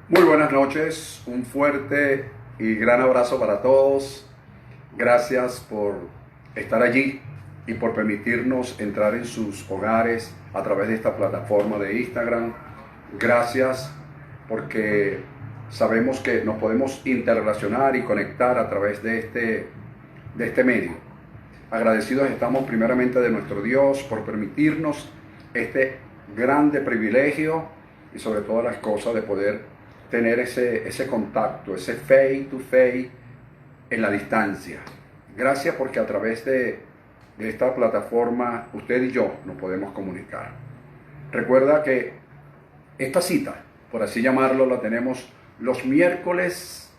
Muy buenas noches, un fuerte y gran abrazo para todos. Gracias por estar allí y por permitirnos entrar en sus hogares a través de esta plataforma de Instagram. Gracias porque sabemos que nos podemos interrelacionar y conectar a través de este medio. Agradecidos estamos primeramente de nuestro Dios por permitirnos este grande privilegio y sobre todas las cosas de poder tener ese contacto, ese face to face en la distancia. Gracias porque a través de esta plataforma usted y yo nos podemos comunicar. Recuerda que esta cita, por así llamarlo, la tenemos los miércoles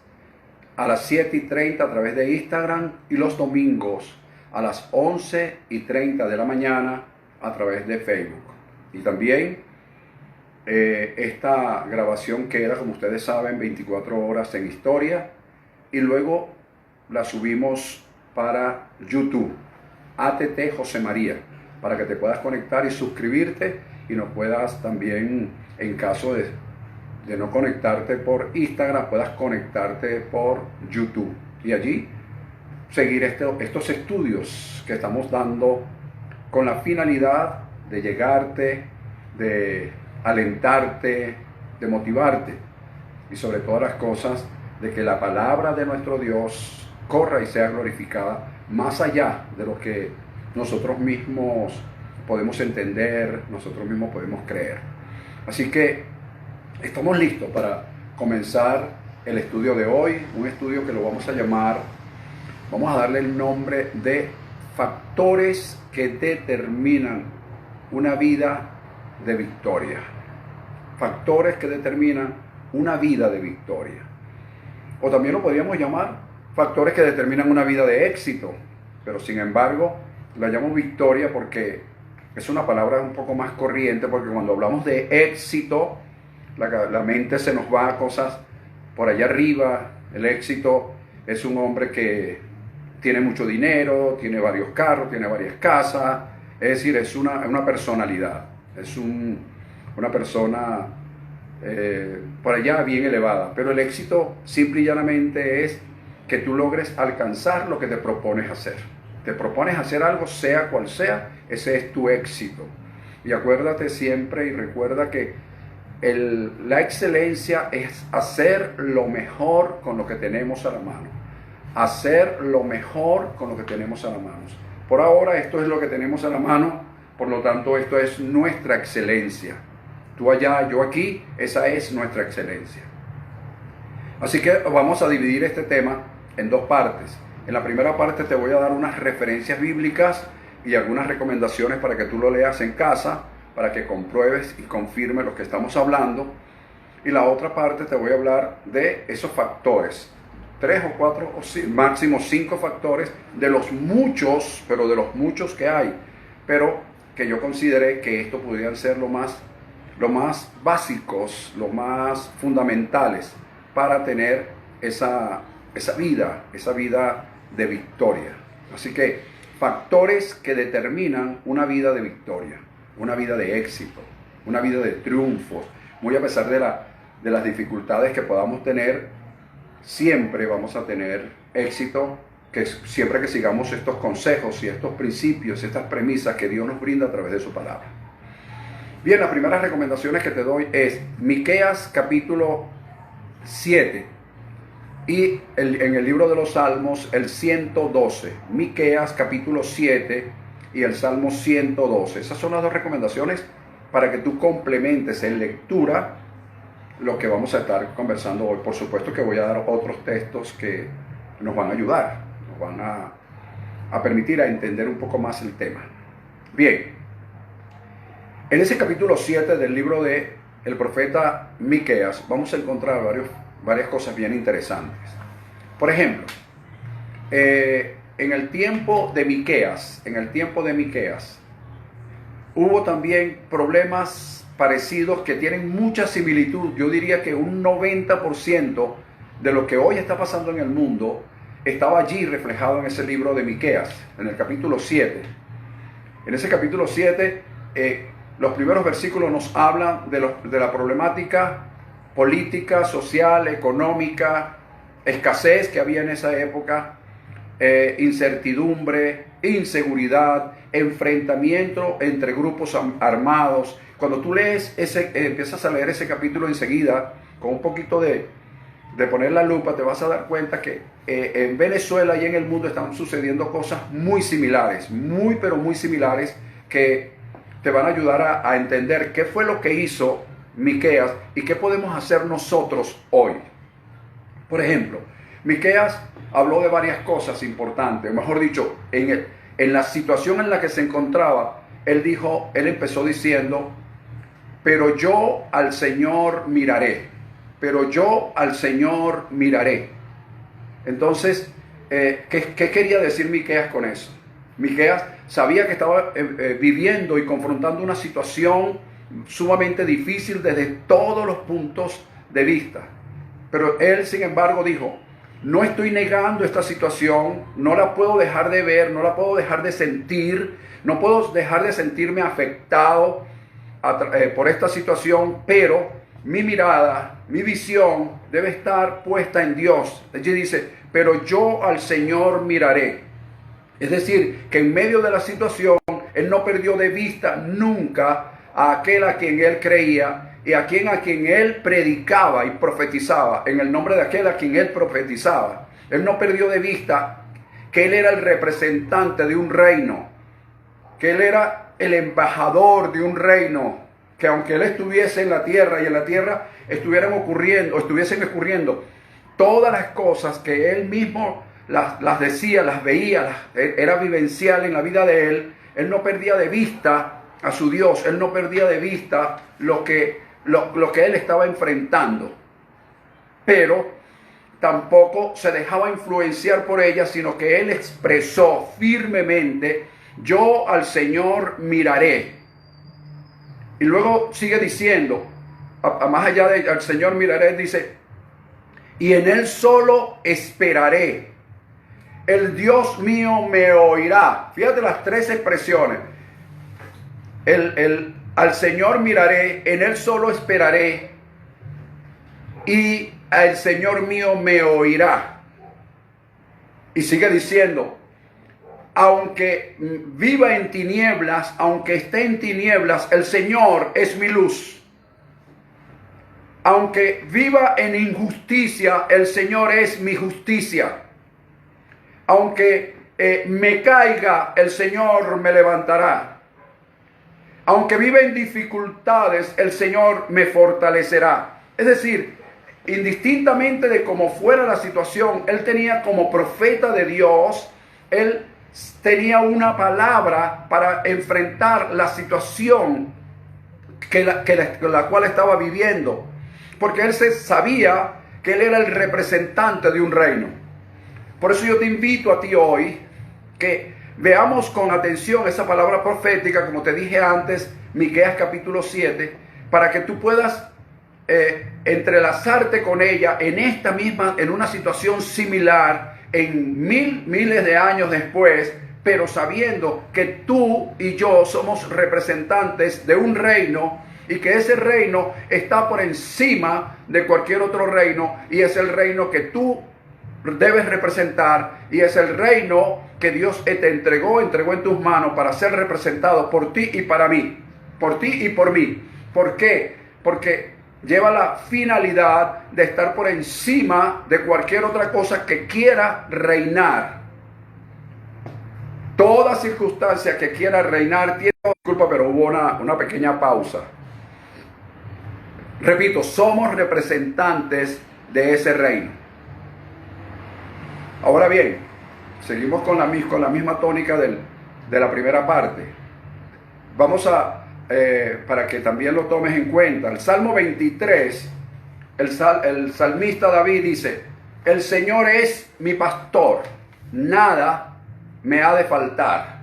a las 7:30 a través de Instagram y los domingos a las 11:30 de la mañana a través de Facebook. Y también esta grabación queda, como ustedes saben, 24 horas en historia y luego la subimos para YouTube, ATT José María, para que te puedas conectar y suscribirte y nos puedas también, en caso de no conectarte por Instagram, puedas conectarte por YouTube y allí seguir estos estudios que estamos dando con la finalidad de llegarte, de alentarte, de motivarte y sobre todas las cosas de que la palabra de nuestro Dios corra y sea glorificada más allá de lo que nosotros mismos podemos entender, nosotros mismos podemos creer. Así que estamos listos para comenzar el estudio de hoy, un estudio que lo vamos a llamar, vamos a darle el nombre de factores que determinan una vida de victoria. Factores que determinan una vida de victoria. O también lo podríamos llamar factores que determinan una vida de éxito. Pero sin embargo, la llamo victoria porque es una palabra un poco más corriente, porque cuando hablamos de éxito, la mente se nos va a cosas por allá arriba. El éxito es un hombre que tiene mucho dinero, tiene varios carros, tiene varias casas. Es decir, es una personalidad. Es una persona por allá bien elevada, pero el éxito simple y llanamente es que tú logres alcanzar lo que te propones hacer. Te propones hacer algo, sea cual sea, ese es tu éxito. Y acuérdate siempre y recuerda que la excelencia es hacer lo mejor con lo que tenemos a la mano. Hacer lo mejor con lo que tenemos a la mano. Por ahora esto es lo que tenemos a la mano, por lo tanto esto es nuestra excelencia. Tú allá, yo aquí, esa es nuestra excelencia. Así que vamos a dividir este tema en dos partes. En la primera parte te voy a dar unas referencias bíblicas y algunas recomendaciones para que tú lo leas en casa, para que compruebes y confirmes lo que estamos hablando. Y la otra parte te voy a hablar de esos factores, 3 o 4 o máximo 5 factores de los muchos, pero de los muchos que hay, pero que yo consideré que estos podrían ser lo más básicos, lo más fundamentales para tener esa vida de victoria. Así que factores que determinan una vida de victoria, una vida de éxito, una vida de triunfos. Muy a pesar de las dificultades que podamos tener, siempre vamos a tener éxito, que siempre que sigamos estos consejos y estos principios, estas premisas que Dios nos brinda a través de su palabra. Bien, las primeras recomendaciones que te doy es Miqueas capítulo 7 y en el libro de los Salmos el 112. Miqueas capítulo 7 y el Salmo 112. Esas son las dos recomendaciones para que tú complementes en lectura lo que vamos a estar conversando hoy. Por supuesto que voy a dar otros textos que nos van a ayudar, nos van a permitir a entender un poco más el tema. Bien, en ese capítulo 7 del libro de el profeta Miqueas vamos a encontrar varias cosas bien interesantes. Por ejemplo, en el tiempo de Miqueas, hubo también problemas parecidos que tienen mucha similitud. Yo diría que un 90% de lo que hoy está pasando en el mundo estaba allí reflejado en ese libro de Miqueas, en el capítulo 7. En ese capítulo 7, los primeros versículos nos hablan de la problemática política, social, económica, escasez que había en esa época, incertidumbre, inseguridad, enfrentamiento entre grupos armados. Cuando tú lees empiezas a leer ese capítulo enseguida, con un poquito de poner la lupa, te vas a dar cuenta que en Venezuela y en el mundo están sucediendo cosas muy similares, pero muy similares, que te van a ayudar a entender qué fue lo que hizo Miqueas y qué podemos hacer nosotros hoy. Por ejemplo, Miqueas habló de varias cosas importantes, mejor dicho, en la situación en la que se encontraba, él empezó diciendo: pero yo al Señor miraré, pero yo al Señor miraré. Entonces, ¿qué quería decir Miqueas con eso? Miqueas sabía que estaba viviendo y confrontando una situación sumamente difícil desde todos los puntos de vista. Pero él, sin embargo, dijo: no estoy negando esta situación, no la puedo dejar de ver, no la puedo dejar de sentir, no puedo dejar de sentirme afectado por esta situación, pero mi mirada, mi visión debe estar puesta en Dios. Allí dice: pero yo al Señor miraré. Es decir, que en medio de la situación, él no perdió de vista nunca a aquel a quien él creía y a quien él predicaba y profetizaba, en el nombre de aquel a quien él profetizaba. Él no perdió de vista que él era el representante de un reino, que él era el embajador de un reino, que aunque él estuviese en la tierra y en la tierra estuviesen ocurriendo todas las cosas que él mismo las decía, las veía, era vivencial en la vida de él, él no perdía de vista a su Dios, él no perdía de vista lo que él estaba enfrentando, pero tampoco se dejaba influenciar por ella, sino que él expresó firmemente: yo al Señor miraré. Y luego sigue diciendo, más allá de al Señor miraré, dice: y en él solo esperaré. El Dios mío me oirá. Fíjate las tres expresiones. Al Señor miraré, en él solo esperaré, y el Señor mío me oirá. Y sigue diciendo: aunque viva en tinieblas, aunque esté en tinieblas, el Señor es mi luz. Aunque viva en injusticia, el Señor es mi justicia. Aunque me caiga, el Señor me levantará. Aunque viva en dificultades, el Señor me fortalecerá. Es decir, indistintamente de cómo fuera la situación, él tenía como profeta de Dios, él tenía una palabra para enfrentar la situación la cual estaba viviendo. Porque él sabía que él era el representante de un reino. Por eso yo te invito a ti hoy que veamos con atención esa palabra profética, como te dije antes, Miqueas capítulo 7, para que tú puedas entrelazarte con ella en una situación similar, en miles de años después, pero sabiendo que tú y yo somos representantes de un reino y que ese reino está por encima de cualquier otro reino, y es el reino que tú debes representar, y es el reino que Dios te entregó en tus manos para ser representado por ti y para mí, por ti y por mí. ¿Por qué? Porque lleva la finalidad de estar por encima de cualquier otra cosa que quiera reinar. Toda circunstancia que quiera reinar tiene... Disculpa, pero hubo una pequeña pausa. Repito, somos representantes de ese reino. Ahora bien, seguimos con la misma tónica de la primera parte. Vamos para que también lo tomes en cuenta. El Salmo 23, el salmista David dice: el Señor es mi pastor, nada me ha de faltar.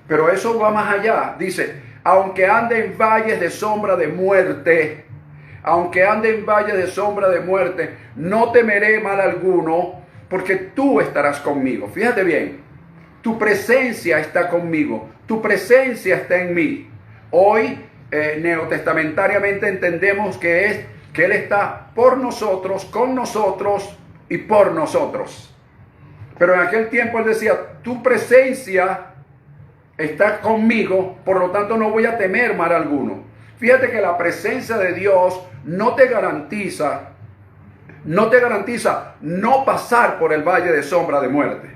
Pero eso va más allá. Dice: aunque ande en valles de sombra de muerte, no temeré mal alguno, porque tú estarás conmigo. Fíjate bien, tu presencia está conmigo, tu presencia está en mí. Hoy, neotestamentariamente, entendemos que es que Él está por nosotros, con nosotros y por nosotros. Pero en aquel tiempo Él decía, tu presencia está conmigo, por lo tanto no voy a temer mal alguno. Fíjate que la presencia de Dios no te garantiza no pasar por el valle de sombra de muerte.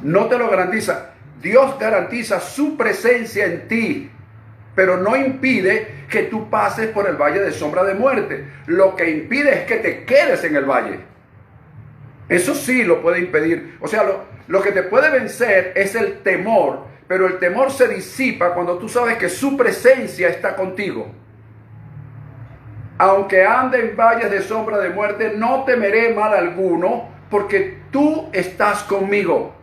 No te lo garantiza. Dios garantiza su presencia en ti, pero no impide que tú pases por el valle de sombra de muerte. Lo que impide es que te quedes en el valle. Eso sí lo puede impedir. O sea, lo que te puede vencer es el temor, pero el temor se disipa cuando tú sabes que su presencia está contigo. Aunque ande en valles de sombra de muerte, no temeré mal alguno, porque tú estás conmigo.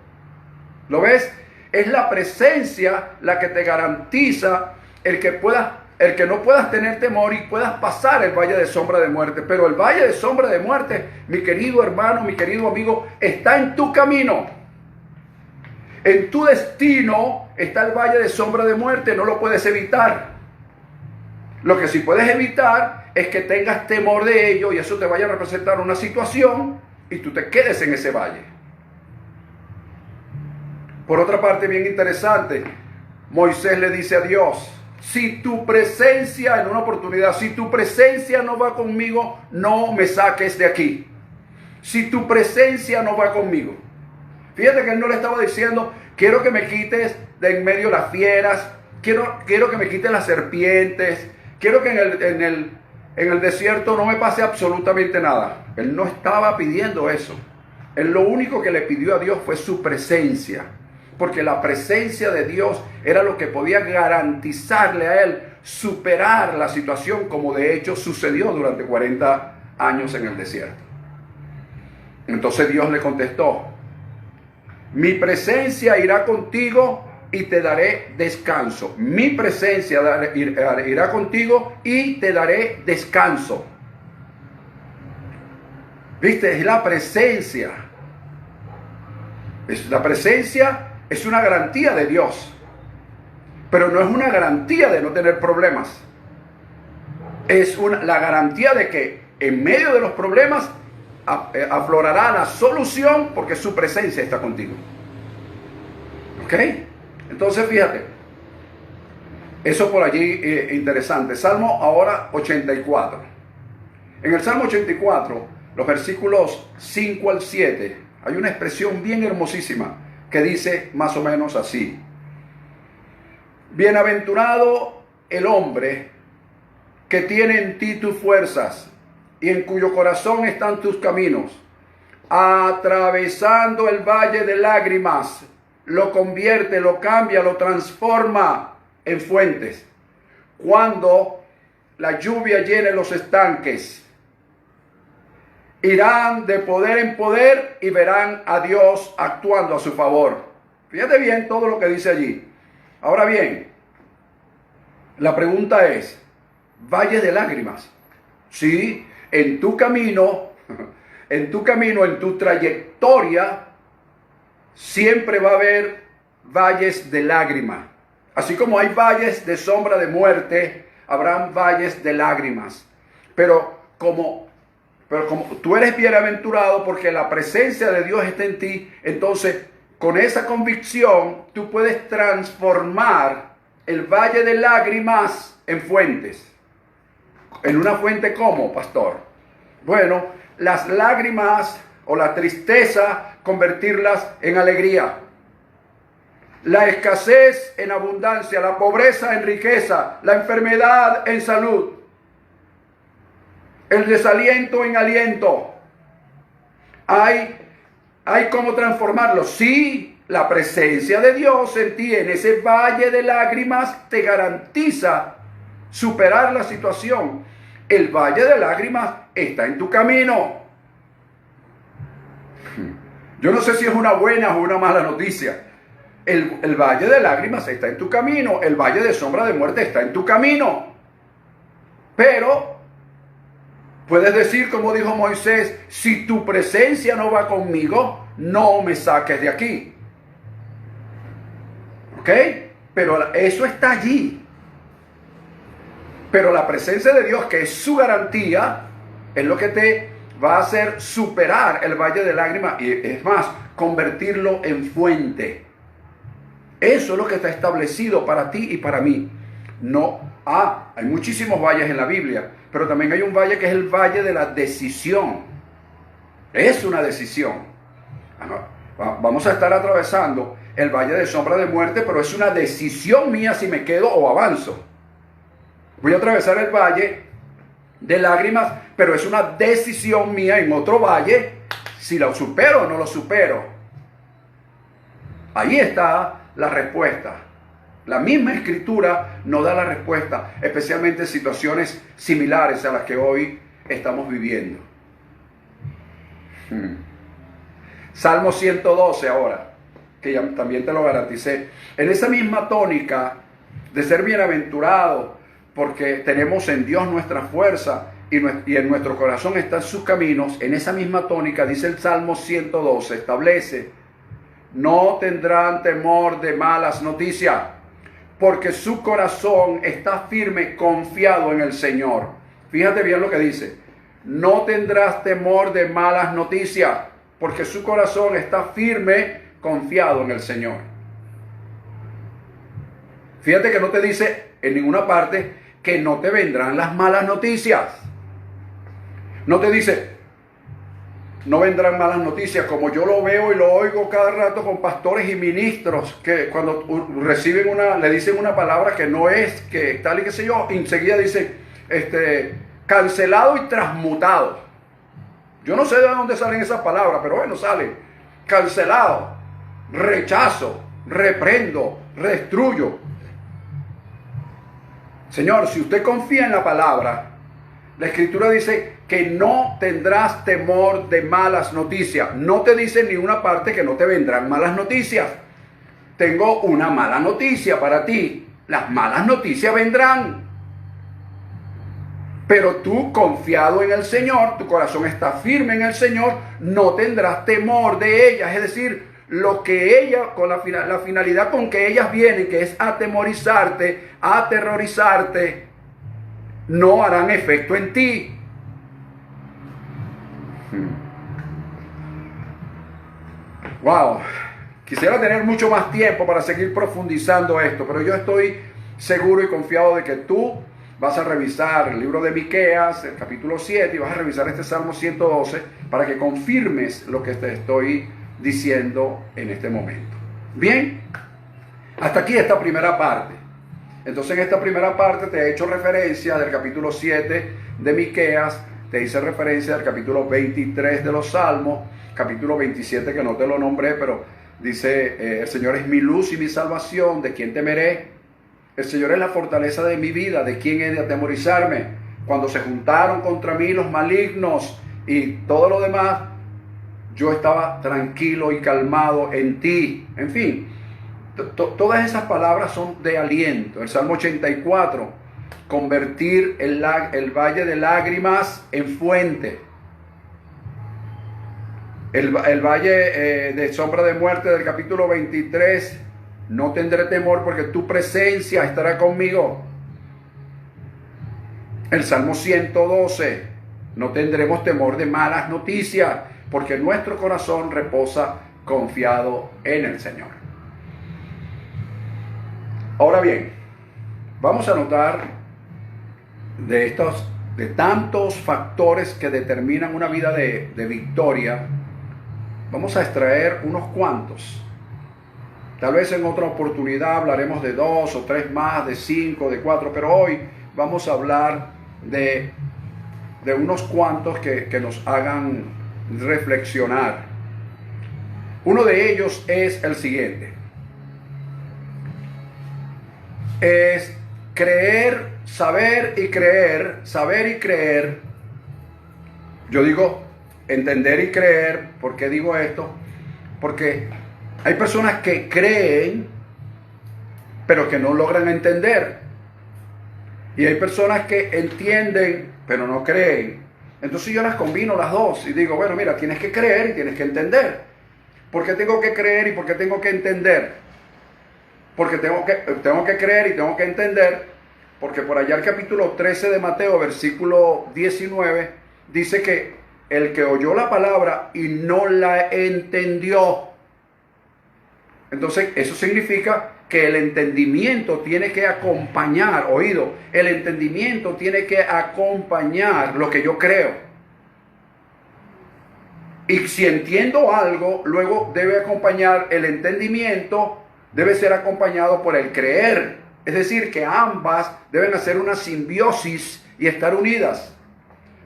¿Lo ves? Es la presencia la que te garantiza el que no puedas tener temor y puedas pasar el valle de sombra de muerte. Pero el valle de sombra de muerte, mi querido hermano, mi querido amigo, está en tu camino. En tu destino está el valle de sombra de muerte, no lo puedes evitar. Lo que sí puedes evitar es que tengas temor de ello y eso te vaya a representar una situación y tú te quedes en ese valle. Por otra parte, bien interesante, Moisés le dice a Dios, si tu presencia, en una oportunidad, si tu presencia no va conmigo, no me saques de aquí. Si tu presencia no va conmigo. Fíjate que él no le estaba diciendo, quiero que me quites de en medio las fieras, quiero que me quites las serpientes, quiero que en el desierto no me pase absolutamente nada. Él no estaba pidiendo eso. Él lo único que le pidió a Dios fue su presencia. Porque la presencia de Dios era lo que podía garantizarle a él superar la situación, como de hecho sucedió durante 40 años en el desierto. Entonces Dios le contestó, mi presencia irá contigo y te daré descanso. Mi presencia irá contigo y te daré descanso. ¿Viste? Es la presencia. La presencia es una garantía de Dios, pero no es una garantía de no tener problemas. Es la garantía de que en medio de los problemas aflorará la solución porque su presencia está contigo. ¿Ok? Entonces fíjate, eso por allí interesante. Salmo ahora 84. En el Salmo 84, los versículos 5 al 7, hay una expresión bien hermosísima que dice más o menos así. Bienaventurado el hombre que tiene en ti tus fuerzas y en cuyo corazón están tus caminos. Atravesando el valle de lágrimas, lo convierte, lo cambia, lo transforma en fuentes. Cuando la lluvia llene los estanques, irán de poder en poder y verán a Dios actuando a su favor. Fíjate bien todo lo que dice allí. Ahora bien, la pregunta es, valle de lágrimas. Sí, en tu camino, en tu trayectoria, siempre va a haber valles de lágrimas. Así como hay valles de sombra de muerte, habrán valles de lágrimas. Pero como tú eres bienaventurado porque la presencia de Dios está en ti, entonces con esa convicción tú puedes transformar el valle de lágrimas en fuentes. ¿En una fuente cómo, pastor? Bueno, las lágrimas o la tristeza, convertirlas en alegría. La escasez en abundancia, la pobreza en riqueza, la enfermedad en salud. El desaliento en aliento. Hay cómo transformarlo. Sí, la presencia de Dios en ti, en ese valle de lágrimas, te garantiza superar la situación. El valle de lágrimas está en tu camino. Yo no sé si es una buena o una mala noticia. El valle de lágrimas está en tu camino. El valle de sombra de muerte está en tu camino. Pero puedes decir, como dijo Moisés, si tu presencia no va conmigo, no me saques de aquí. ¿Ok? Pero eso está allí. Pero la presencia de Dios, que es su garantía, es lo que te va a hacer superar el valle de lágrimas y es más, convertirlo en fuente. Eso es lo que está establecido para ti y para mí. No, hay muchísimos valles en la Biblia, pero también hay un valle que es el valle de la decisión. Es una decisión. Vamos a estar atravesando el valle de sombra de muerte, pero es una decisión mía si me quedo o avanzo. Voy a atravesar el valle de lágrimas, pero es una decisión mía en otro valle si lo supero o no lo supero. Ahí está la respuesta. La misma escritura nos da la respuesta, especialmente en situaciones similares a las que hoy estamos viviendo. Salmo 112 ahora, que ya también te lo garanticé. En esa misma tónica de ser bienaventurado, porque tenemos en Dios nuestra fuerza y en nuestro corazón están sus caminos, en esa misma tónica dice el Salmo 112, establece: no tendrán temor de malas noticias, porque su corazón está firme, confiado en el Señor. Fíjate bien lo que dice: no tendrás temor de malas noticias, porque su corazón está firme, confiado en el Señor. Fíjate que no te dice en ninguna parte que no te vendrán las malas noticias. No te dice, no vendrán malas noticias, como yo lo veo y lo oigo cada rato con pastores y ministros que cuando reciben le dicen una palabra que no es, que tal y qué sé yo, enseguida dicen, cancelado y transmutado. Yo no sé de dónde salen esas palabras, pero bueno, salen. Cancelado, rechazo, reprendo, destruyo. Señor, si usted confía en la palabra, la escritura dice que no tendrás temor de malas noticias. No te dice en ninguna parte que no te vendrán malas noticias. Tengo una mala noticia para ti. Las malas noticias vendrán. Pero tú, confiado en el Señor, tu corazón está firme en el Señor, no tendrás temor de ellas. Es decir, lo que ella, con la finalidad con que ellas vienen, que es atemorizarte, aterrorizarte, no harán efecto en ti. Wow, quisiera tener mucho más tiempo para seguir profundizando esto, pero yo estoy seguro y confiado de que tú vas a revisar el libro de Miqueas, el capítulo 7, y vas a revisar este Salmo 112 para que confirmes lo que te estoy diciendo en este momento. Bien, hasta aquí esta primera parte. Entonces en esta primera parte te he hecho referencia del capítulo 7 de Miqueas, te hice referencia del capítulo 23 de los Salmos, capítulo 27 que no te lo nombré, pero dice, el Señor es mi luz y mi salvación, ¿de quién temeré? El Señor es la fortaleza de mi vida, ¿de quién he de atemorizarme? Cuando se juntaron contra mí los malignos y todo lo demás, yo estaba tranquilo y calmado en ti. En fin, todas esas palabras son de aliento. El Salmo 84, convertir el valle de lágrimas en fuente. El valle de sombra de muerte del capítulo 23, no tendré temor porque tu presencia estará conmigo. El Salmo 112, no tendremos temor de malas noticias porque nuestro corazón reposa confiado en el Señor. Ahora bien, vamos a notar de tantos factores que determinan una vida de victoria, vamos a extraer unos cuantos. Tal vez en otra oportunidad hablaremos de 2 o 3 más, de 5, de 4, pero hoy vamos a hablar de unos cuantos que nos hagan reflexionar. Uno de ellos es el siguiente: es creer, saber y creer. Yo digo entender y creer. ¿Por qué digo esto? Porque hay personas que creen, pero que no logran entender. Y hay personas que entienden, pero no creen. Entonces yo las combino las dos y digo, bueno, mira, tienes que creer y tienes que entender. ¿Por qué tengo que creer y por qué tengo que entender? Porque tengo que creer y tengo que entender porque por allá el capítulo 13 de Mateo, versículo 19, dice que el que oyó la palabra y no la entendió. Entonces, eso significa que el entendimiento tiene que acompañar, oído, el entendimiento tiene que acompañar lo que yo creo. Y si entiendo algo, luego debe acompañar el entendimiento, debe ser acompañado por el creer. Es decir, que ambas deben hacer una simbiosis y estar unidas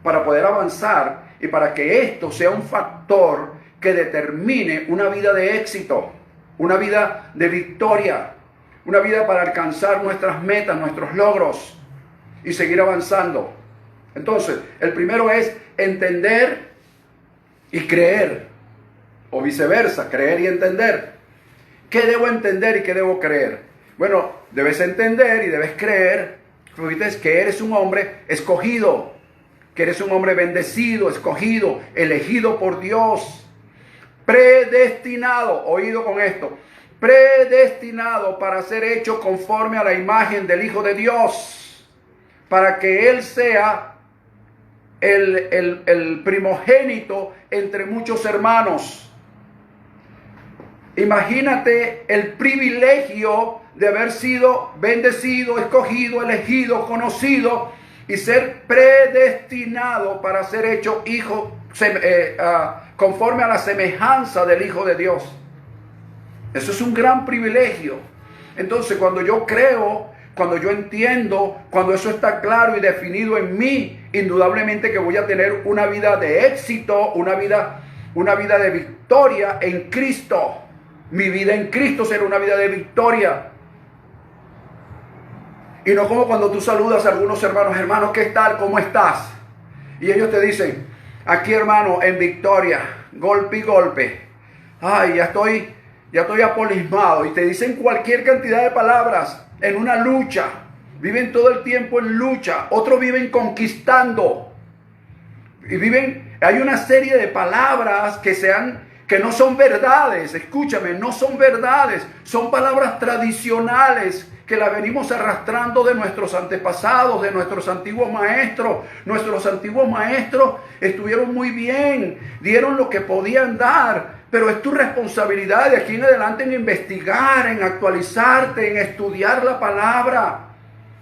para poder avanzar y para que esto sea un factor que determine una vida de éxito, una vida de victoria, una vida para alcanzar nuestras metas, nuestros logros y seguir avanzando. Entonces, el primero es entender y creer, o viceversa, creer y entender. ¿Qué debo entender y qué debo creer? Bueno, debes entender y debes creer que eres un hombre escogido, que eres un hombre bendecido, escogido, elegido por Dios, predestinado, oído con esto, predestinado para ser hecho conforme a la imagen del Hijo de Dios, para que Él sea el primogénito entre muchos hermanos. Imagínate el privilegio de haber sido bendecido, escogido, elegido, conocido y ser predestinado para ser hecho hijo conforme a la semejanza del Hijo de Dios. Eso es un gran privilegio. Entonces, cuando yo creo, cuando yo entiendo, cuando eso está claro y definido en mí, indudablemente que voy a tener una vida de éxito, una vida de victoria en Cristo. Mi vida en Cristo será una vida de victoria. Y no como cuando tú saludas a algunos hermanos, ¿qué tal? ¿Cómo estás? Y ellos te dicen, aquí hermano, en victoria, golpe y golpe. Ay, ya estoy apolismado. Y te dicen cualquier cantidad de palabras en una lucha. Viven todo el tiempo en lucha. Otros viven conquistando. Y hay una serie de palabras que no son verdades. Escúchame, no son verdades. Son palabras tradicionales que las venimos arrastrando de nuestros antepasados, de nuestros antiguos maestros. Nuestros antiguos maestros estuvieron muy bien, dieron lo que podían dar, pero es tu responsabilidad de aquí en adelante en investigar, en actualizarte, en estudiar la palabra,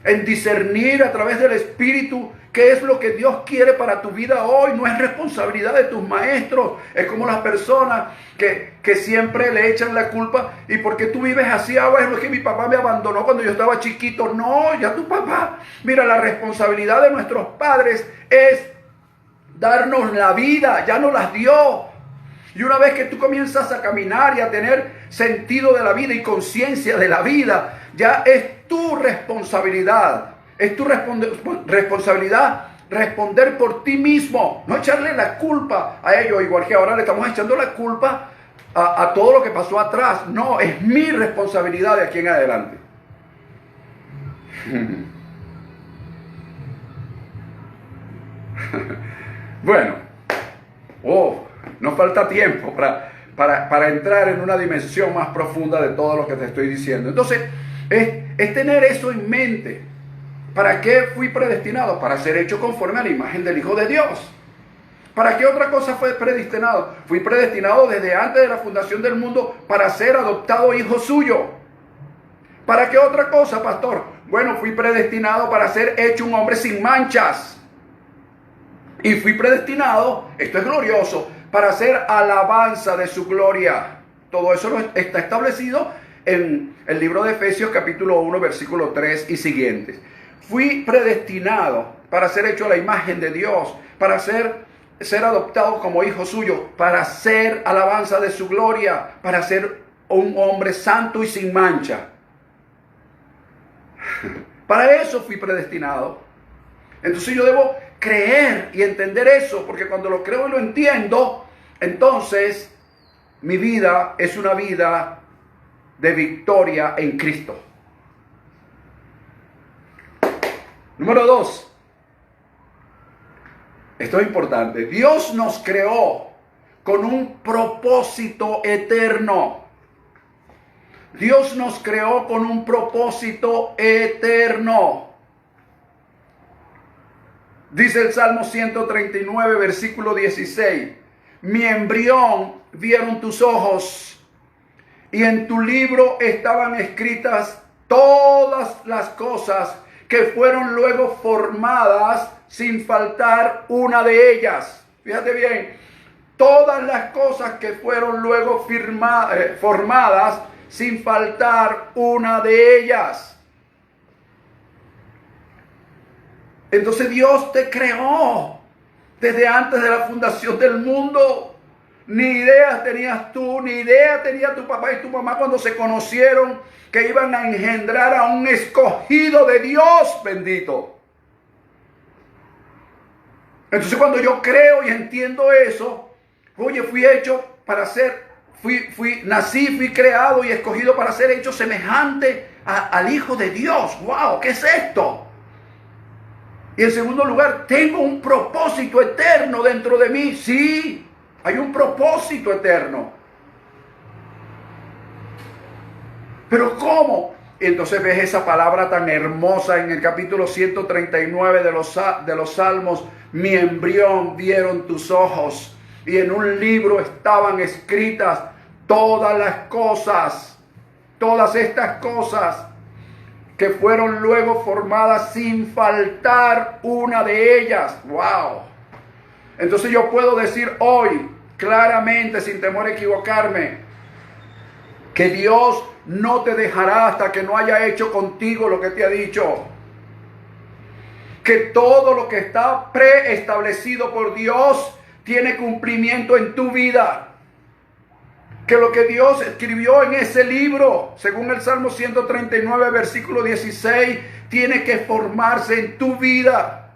en discernir a través del Espíritu qué es lo que Dios quiere para tu vida hoy. No es responsabilidad de tus maestros. Es como las personas que siempre le echan la culpa. ¿Y por qué tú vives así? Ah, bueno, es que mi papá me abandonó cuando yo estaba chiquito. No, ya tu papá. Mira, la responsabilidad de nuestros padres es darnos la vida. Ya nos las dio. Y una vez que tú comienzas a caminar y a tener sentido de la vida y conciencia de la vida, ya es tu responsabilidad. Es tu responsabilidad responder por ti mismo, no echarle la culpa a ellos, igual que ahora le estamos echando la culpa a todo lo que pasó atrás. No, es mi responsabilidad de aquí en adelante. Bueno, nos falta tiempo para entrar en una dimensión más profunda de todo lo que te estoy diciendo. Entonces, es tener eso en mente. ¿Para qué fui predestinado? Para ser hecho conforme a la imagen del Hijo de Dios. ¿Para qué otra cosa fue predestinado? Fui predestinado desde antes de la fundación del mundo para ser adoptado hijo suyo. ¿Para qué otra cosa, pastor? Bueno, fui predestinado para ser hecho un hombre sin manchas. Y fui predestinado, esto es glorioso, para hacer alabanza de su gloria. Todo eso está establecido en el libro de Efesios capítulo 1, versículo 3 y siguientes. Fui predestinado para ser hecho a la imagen de Dios, para ser adoptado como hijo suyo, para hacer alabanza de su gloria, para ser un hombre santo y sin mancha. Para eso fui predestinado. Entonces yo debo creer y entender eso, porque cuando lo creo y lo entiendo, entonces mi vida es una vida de victoria en Cristo. Número 2. Esto es importante. Dios nos creó con un propósito eterno. Dios nos creó con un propósito eterno. Dice el Salmo 139, versículo 16. Mi embrión vieron tus ojos, y en tu libro estaban escritas todas las cosas que fueron luego formadas sin faltar una de ellas. Fíjate bien, todas las cosas que fueron luego formadas sin faltar una de ellas. Entonces Dios te creó desde antes de la fundación del mundo. Ni idea tenías tú, ni idea tenía tu papá y tu mamá cuando se conocieron que iban a engendrar a un escogido de Dios bendito. Entonces cuando yo creo y entiendo eso, oye, fui hecho para ser, nací, fui creado y escogido para ser hecho semejante al Hijo de Dios. ¡Wow! ¿Qué es esto? Y en segundo lugar, tengo un propósito eterno dentro de mí. Sí, hay un propósito eterno. ¿Pero cómo? Entonces ves esa palabra tan hermosa en el capítulo 139 de los Salmos. Mi embrión vieron tus ojos, y en un libro estaban escritas todas las cosas, todas estas cosas que fueron luego formadas sin faltar una de ellas. ¡Wow! Entonces yo puedo decir hoy, claramente, sin temor a equivocarme, que Dios no te dejará hasta que no haya hecho contigo lo que te ha dicho. Que todo lo que está preestablecido por Dios tiene cumplimiento en tu vida. Que lo que Dios escribió en ese libro, según el Salmo 139, versículo 16, tiene que formarse en tu vida.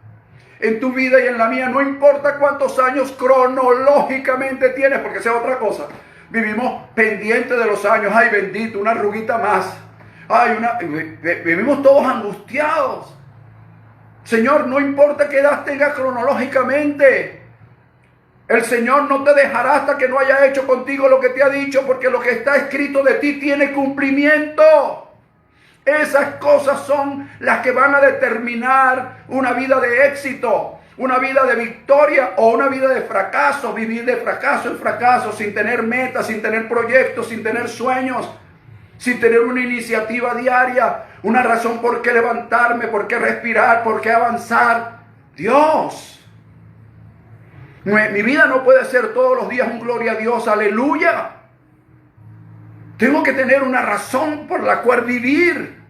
En tu vida y en la mía. No importa cuántos años cronológicamente tienes, porque esa es otra cosa. Vivimos pendientes de los años. Ay, bendito, una arruguita más. Ay, vivimos todos angustiados. Señor, no importa qué edad tengas cronológicamente. El Señor no te dejará hasta que no haya hecho contigo lo que te ha dicho, porque lo que está escrito de ti tiene cumplimiento. Esas cosas son las que van a determinar una vida de éxito, una vida de victoria o una vida de fracaso. Vivir de fracaso en fracaso, sin tener metas, sin tener proyectos, sin tener sueños, sin tener una iniciativa diaria, una razón por qué levantarme, por qué respirar, por qué avanzar. Dios. Mi vida no puede ser todos los días un gloria a Dios, aleluya. Tengo que tener una razón por la cual vivir.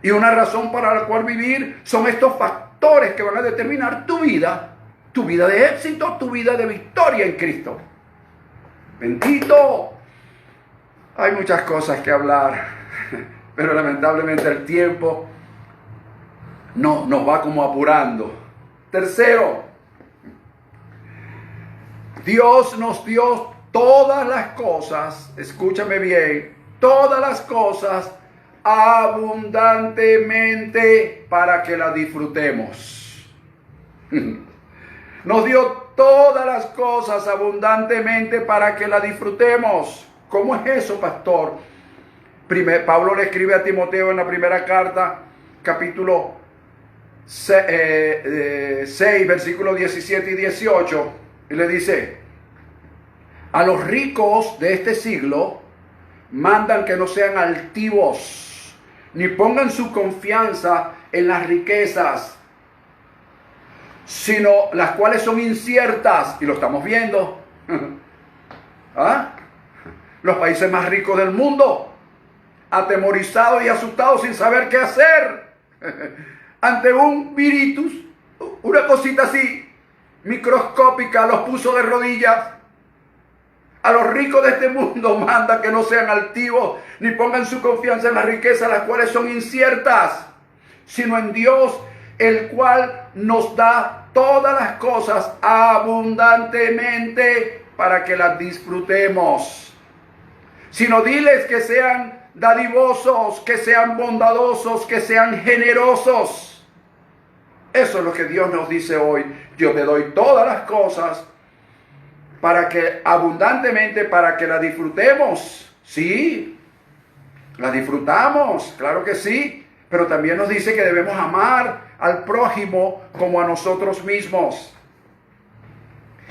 Y una razón para la cual vivir son estos factores que van a determinar tu vida de éxito, tu vida de victoria en Cristo. Bendito. Hay muchas cosas que hablar, pero lamentablemente el tiempo nos va como apurando. Tercero, Dios nos dio todas las cosas, escúchame bien, todas las cosas abundantemente para que las disfrutemos. Nos dio todas las cosas abundantemente para que las disfrutemos. ¿Cómo es eso, pastor? Pablo le escribe a Timoteo en la primera carta, capítulo 6, versículos 17 y 18. Y le dice: a los ricos de este siglo mandan que no sean altivos, ni pongan su confianza en las riquezas, sino las cuales son inciertas. Y lo estamos viendo. ¿Ah? Los países más ricos del mundo, atemorizados y asustados sin saber qué hacer ante un virus, una cosita así microscópica, los puso de rodillas. A los ricos de este mundo manda que no sean altivos, ni pongan su confianza en las riquezas, las cuales son inciertas, sino en Dios, el cual nos da todas las cosas abundantemente para que las disfrutemos. Sino diles que sean dadivosos, que sean bondadosos, que sean generosos. Eso es lo que Dios nos dice hoy. Yo te doy todas las cosas para que abundantemente, para que la disfrutemos. Sí, la disfrutamos, claro que sí, pero también nos dice que debemos amar al prójimo como a nosotros mismos.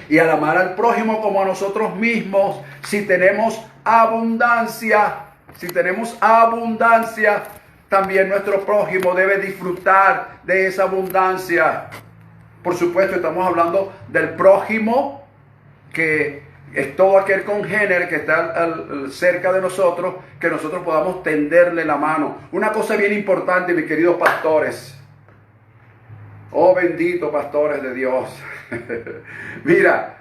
Y al amar al prójimo como a nosotros mismos, si tenemos abundancia, también nuestro prójimo debe disfrutar de esa abundancia. Por supuesto, estamos hablando del prójimo, que es todo aquel congénere que está cerca de nosotros, que nosotros podamos tenderle la mano. Una cosa bien importante, mis queridos pastores. Oh, bendito pastores de Dios. Mira,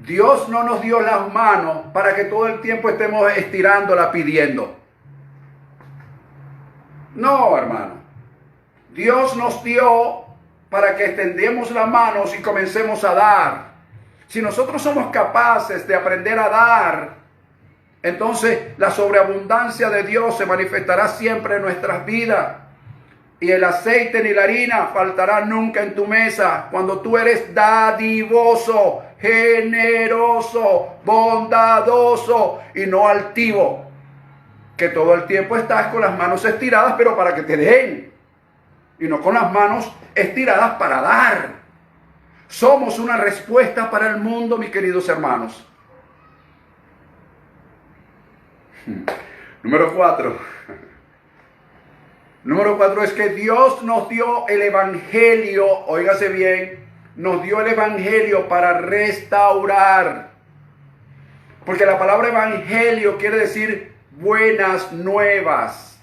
Dios no nos dio las manos para que todo el tiempo estemos estirándola pidiendo. No, hermano. Dios nos dio para que extendamos las manos y comencemos a dar. Si nosotros somos capaces de aprender a dar, entonces la sobreabundancia de Dios se manifestará siempre en nuestras vidas. Y el aceite ni la harina faltará nunca en tu mesa cuando tú eres dadivoso, generoso, bondadoso y no altivo. Que todo el tiempo estás con las manos estiradas, pero para que te den. Y no con las manos estiradas para dar. Somos una respuesta para el mundo, mis queridos hermanos. Número 4. Número 4 es que Dios nos dio el evangelio, óigase bien, nos dio el evangelio para restaurar. Porque la palabra evangelio quiere decir buenas nuevas.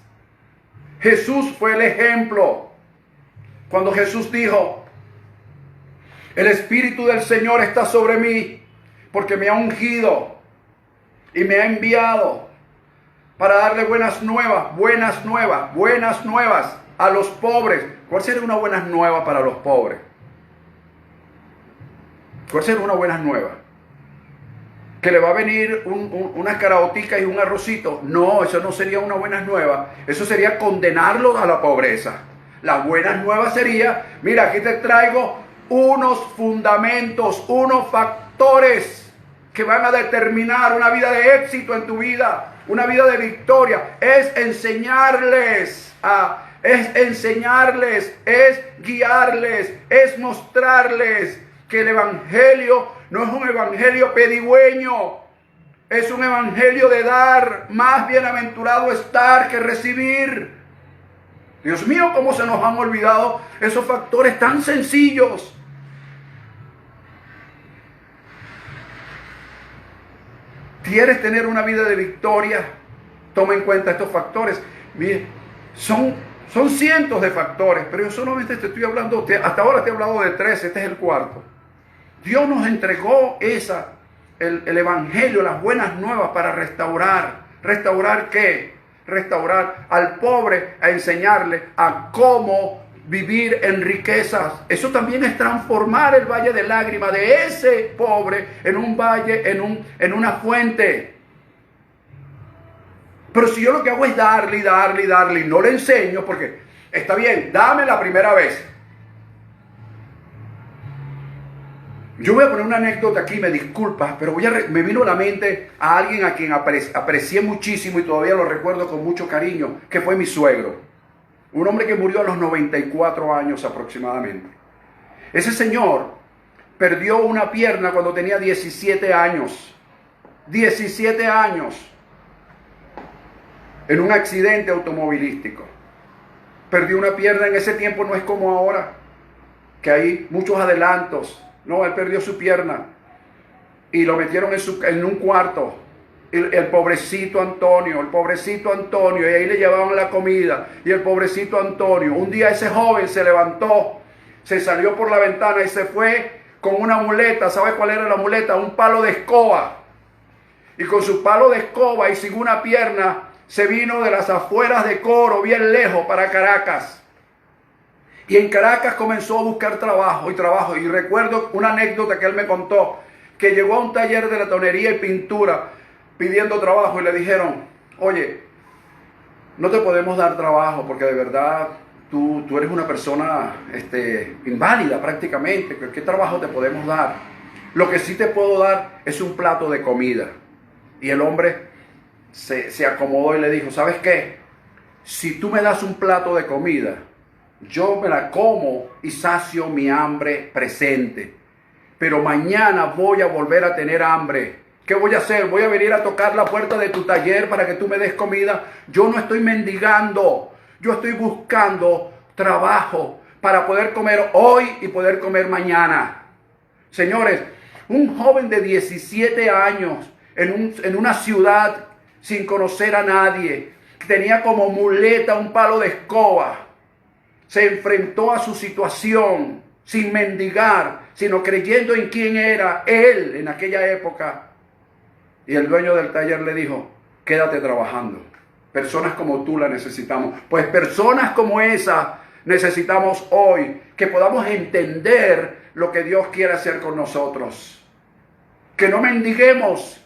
Jesús fue el ejemplo. Cuando Jesús dijo, el Espíritu del Señor está sobre mí, porque me ha ungido y me ha enviado para darle buenas nuevas a los pobres. ¿Cuál sería una buena nueva para los pobres? ¿Cuál sería una buena nueva? ¿Que le va a venir unas caraoticas y un arrocito? No, eso no sería una buena nueva. Eso sería condenarlos a la pobreza. La buena nueva sería, mira, aquí te traigo unos fundamentos, unos factores que van a determinar una vida de éxito en tu vida, una vida de victoria. Es enseñarles, es guiarles, es mostrarles que el evangelio no es un evangelio pedigüeño, es un evangelio de dar. Más bienaventurado es dar que recibir. Dios mío, cómo se nos han olvidado esos factores tan sencillos. ¿Quieres tener una vida de victoria? Toma en cuenta estos factores. Mire, son cientos de factores, pero yo solamente te estoy hablando, hasta ahora te he hablado de 3, este es el 4. Dios nos entregó el evangelio, las buenas nuevas para restaurar. ¿Restaurar qué? Restaurar al pobre, a enseñarle a cómo vivir en riquezas. Eso también es transformar el valle de lágrimas de ese pobre en un valle, en una fuente. Pero si yo lo que hago es darle y no le enseño, porque está bien, dame la primera vez. Yo voy a poner una anécdota aquí, me disculpas, pero me vino a la mente a alguien a quien aprecié muchísimo y todavía lo recuerdo con mucho cariño, que fue mi suegro. Un hombre que murió a los 94 años aproximadamente. Ese señor perdió una pierna cuando tenía 17 años. 17 años. En un accidente automovilístico. Perdió una pierna. En ese tiempo no es como ahora, que hay muchos adelantos. No, él perdió su pierna. Y lo metieron en un cuarto. El pobrecito Antonio, y ahí le llevaban la comida, y el pobrecito Antonio, un día ese joven se levantó, se salió por la ventana y se fue con una muleta. ¿Sabe cuál era la muleta? Un palo de escoba, y con su palo de escoba y sin una pierna, se vino de las afueras de Coro, bien lejos, para Caracas, y en Caracas comenzó a buscar trabajo, y recuerdo una anécdota que él me contó, que llegó a un taller de latonería y pintura, pidiendo trabajo, y le dijeron, oye, no te podemos dar trabajo porque de verdad tú eres una persona inválida prácticamente. ¿Qué trabajo te podemos dar? Lo que sí te puedo dar es un plato de comida. Y el hombre se acomodó y le dijo, ¿sabes qué? Si tú me das un plato de comida, yo me la como y sacio mi hambre presente. Pero mañana voy a volver a tener hambre. ¿Qué voy a hacer? Voy a venir a tocar la puerta de tu taller para que tú me des comida. Yo no estoy mendigando. Yo estoy buscando trabajo para poder comer hoy y poder comer mañana. Señores, un joven de 17 años en una ciudad sin conocer a nadie, que tenía como muleta un palo de escoba, se enfrentó a su situación sin mendigar, sino creyendo en quién era él en aquella época. Y el dueño del taller le dijo, quédate trabajando. Personas como tú la necesitamos. Pues personas como esa necesitamos hoy, que podamos entender lo que Dios quiere hacer con nosotros. Que no mendiguemos,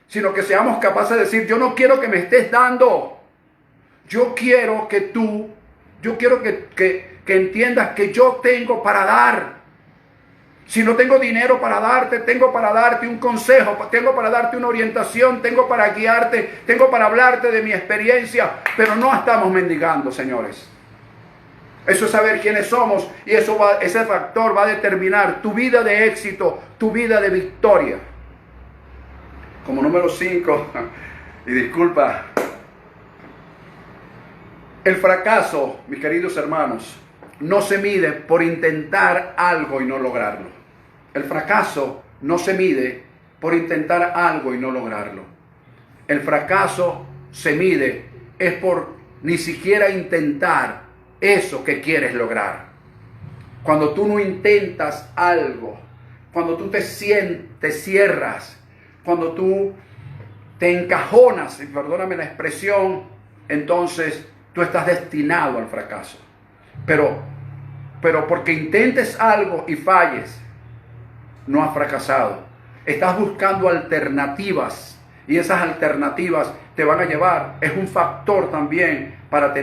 sino que seamos capaces de decir, yo no quiero que me estés dando. Yo quiero que tú, que entiendas que yo tengo para dar. Si no tengo dinero para darte, tengo para darte un consejo, tengo para darte una orientación, tengo para guiarte, tengo para hablarte de mi experiencia, pero no estamos mendigando, señores. Eso es saber quiénes somos y ese factor va a determinar tu vida de éxito, tu vida de victoria. Como número 5, y disculpa, el fracaso, mis queridos hermanos, no se mide por intentar algo y no lograrlo. El fracaso no se mide por intentar algo y no lograrlo. El fracaso se mide es por ni siquiera intentar eso que quieres lograr. Cuando tú no intentas algo, cuando tú te cierras, cuando tú te encajonas, y perdóname la expresión, entonces tú estás destinado al fracaso. Pero porque intentes algo y falles, no has fracasado. Estás buscando alternativas y esas alternativas te van a llevar. Es un factor también para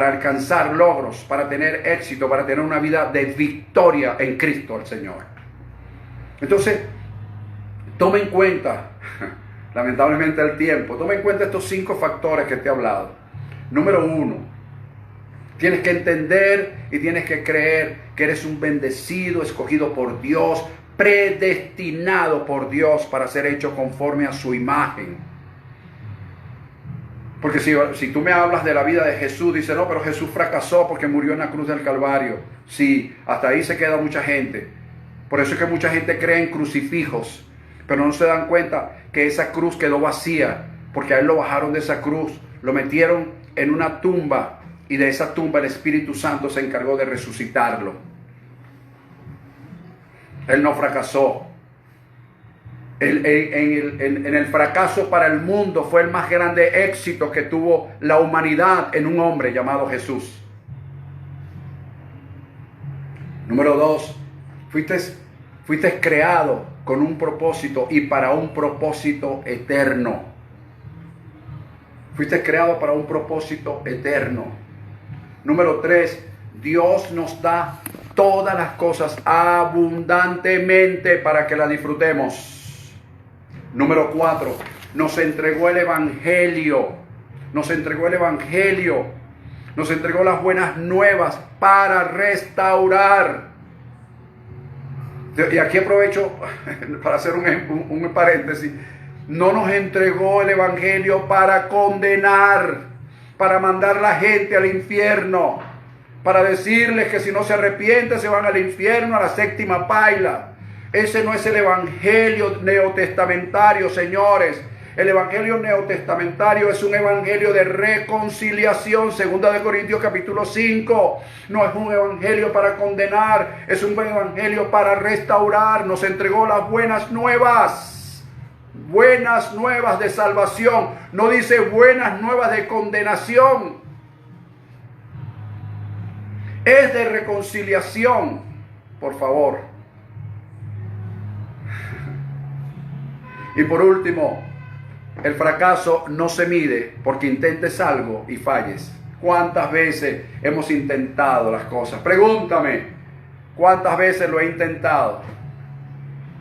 alcanzar logros, para tener éxito, para tener una vida de victoria en Cristo el Señor. Entonces, toma en cuenta, lamentablemente el tiempo, toma en cuenta estos 5 factores que te he hablado. Número 1, tienes que entender y tienes que creer que eres un bendecido, escogido por Dios, predestinado por Dios para ser hecho conforme a su imagen. Porque si tú me hablas de la vida de Jesús, dice, no, pero Jesús fracasó porque murió en la cruz del Calvario. Sí, hasta ahí se queda mucha gente. Por eso es que mucha gente cree en crucifijos, pero no se dan cuenta que esa cruz quedó vacía, porque a él lo bajaron de esa cruz, lo metieron en una tumba, y de esa tumba el Espíritu Santo se encargó de resucitarlo. Él no fracasó. En el fracaso para el mundo fue el más grande éxito que tuvo la humanidad en un hombre llamado Jesús. Número 2, fuiste creado con un propósito y para un propósito eterno. Fuiste creado para un propósito eterno. Número 3, Dios nos da todas las cosas abundantemente para que las disfrutemos. Número 4, nos entregó el Evangelio. Nos entregó el Evangelio. Nos entregó las buenas nuevas para restaurar. Y aquí aprovecho para hacer un paréntesis. No nos entregó el Evangelio para condenar, para mandar a la gente al infierno, para decirles que si no se arrepienten se van al infierno, a la séptima paila. Ese no es el Evangelio neotestamentario, señores. El Evangelio neotestamentario es un Evangelio de reconciliación, 2 Corintios capítulo 5. No es un Evangelio para condenar, es un Evangelio para restaurar. Nos entregó las buenas nuevas de salvación. No dice buenas nuevas de condenación. Es de reconciliación, por favor. Y por último, el fracaso no se mide porque intentes algo y falles. ¿Cuántas veces hemos intentado las cosas? Pregúntame, ¿cuántas veces lo he intentado?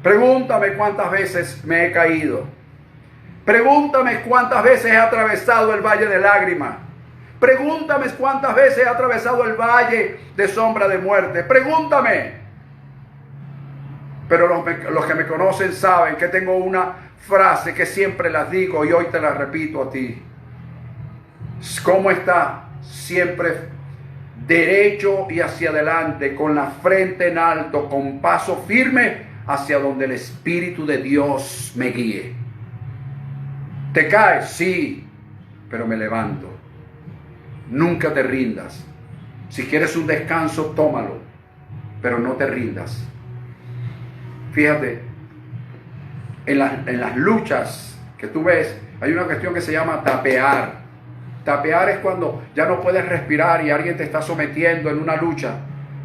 Pregúntame cuántas veces me he caído. Pregúntame cuántas veces he atravesado el valle de lágrimas. Pregúntame cuántas veces he atravesado el valle de sombra de muerte. Pregúntame. Pero los que me conocen saben que tengo una frase que siempre las digo y hoy te la repito a ti. ¿Cómo está? Siempre derecho y hacia adelante, con la frente en alto, con paso firme hacia donde el Espíritu de Dios me guíe. ¿Te caes? Sí, pero me levanto. Nunca te rindas. Si quieres un descanso, tómalo, pero no te rindas. Fíjate, en las luchas que tú ves, hay una cuestión que se llama tapear. Tapear es cuando ya no puedes respirar y alguien te está sometiendo en una lucha.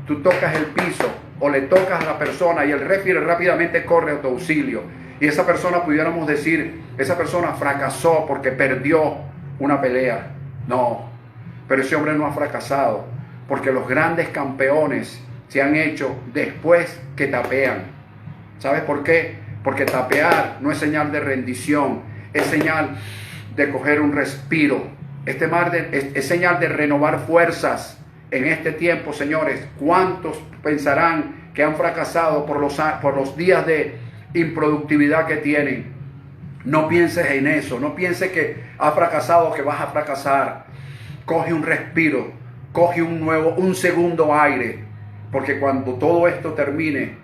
Tú tocas el piso o le tocas a la persona y el referee rápidamente corre a tu auxilio. Y esa persona, pudiéramos decir, esa persona fracasó porque perdió una pelea. No, pero ese hombre no ha fracasado, porque los grandes campeones se han hecho después que tapean. ¿Sabes por qué? Porque tapear no es señal de rendición, es señal de coger un respiro. Es señal de renovar fuerzas. En este tiempo, señores, ¿cuántos pensarán que han fracasado por los días de improductividad que tienen? No pienses en eso, no pienses que has fracasado, que vas a fracasar. Coge un respiro, coge un segundo aire, porque cuando todo esto termine,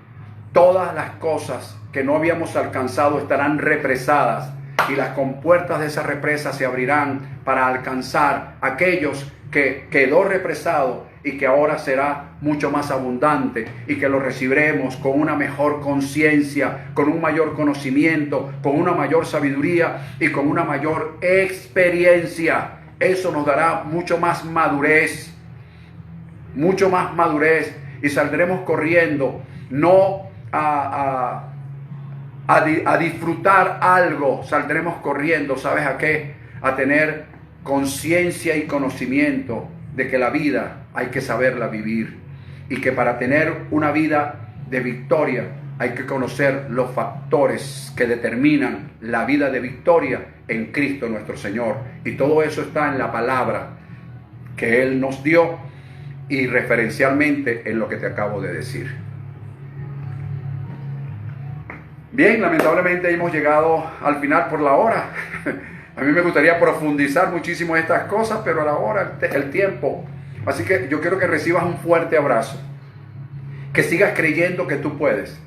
todas las cosas que no habíamos alcanzado estarán represadas y las compuertas de esa represa se abrirán para alcanzar aquellos que quedó represado y que ahora será mucho más abundante y que lo recibiremos con una mejor conciencia, con un mayor conocimiento, con una mayor sabiduría y con una mayor experiencia. Eso nos dará mucho más madurez y saldremos corriendo, no a disfrutar algo, saldremos corriendo, ¿sabes a qué? A tener conciencia y conocimiento de que la vida hay que saberla vivir y que para tener una vida de victoria hay que conocer los factores que determinan la vida de victoria en Cristo nuestro Señor. Y todo eso está en la palabra que Él nos dio y referencialmente en lo que te acabo de decir. Bien, lamentablemente hemos llegado al final por la hora. A mí me gustaría profundizar muchísimo en estas cosas, pero a la hora, el tiempo. Así que yo quiero que recibas un fuerte abrazo. Que sigas creyendo que tú puedes.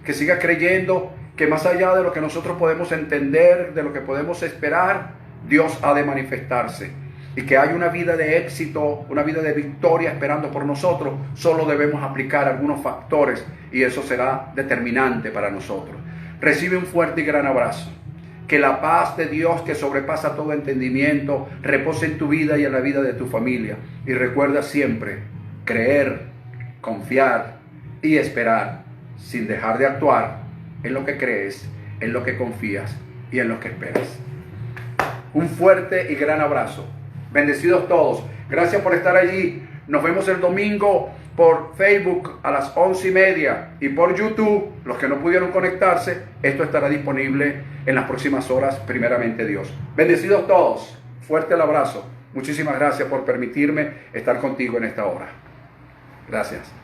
Que sigas creyendo que más allá de lo que nosotros podemos entender, de lo que podemos esperar, Dios ha de manifestarse. Y que hay una vida de éxito, una vida de victoria esperando por nosotros. Solo debemos aplicar algunos factores y eso será determinante para nosotros. Recibe un fuerte y gran abrazo. Que la paz de Dios, que sobrepasa todo entendimiento, repose en tu vida y en la vida de tu familia. Y recuerda siempre creer, confiar y esperar, sin dejar de actuar en lo que crees, en lo que confías y en lo que esperas. Un fuerte y gran abrazo. Bendecidos todos. Gracias por estar allí. Nos vemos el domingo por Facebook a las 11:30 y por YouTube. Los que no pudieron conectarse, esto estará disponible en las próximas horas, primeramente Dios. Bendecidos todos. Fuerte el abrazo. Muchísimas gracias por permitirme estar contigo en esta hora. Gracias.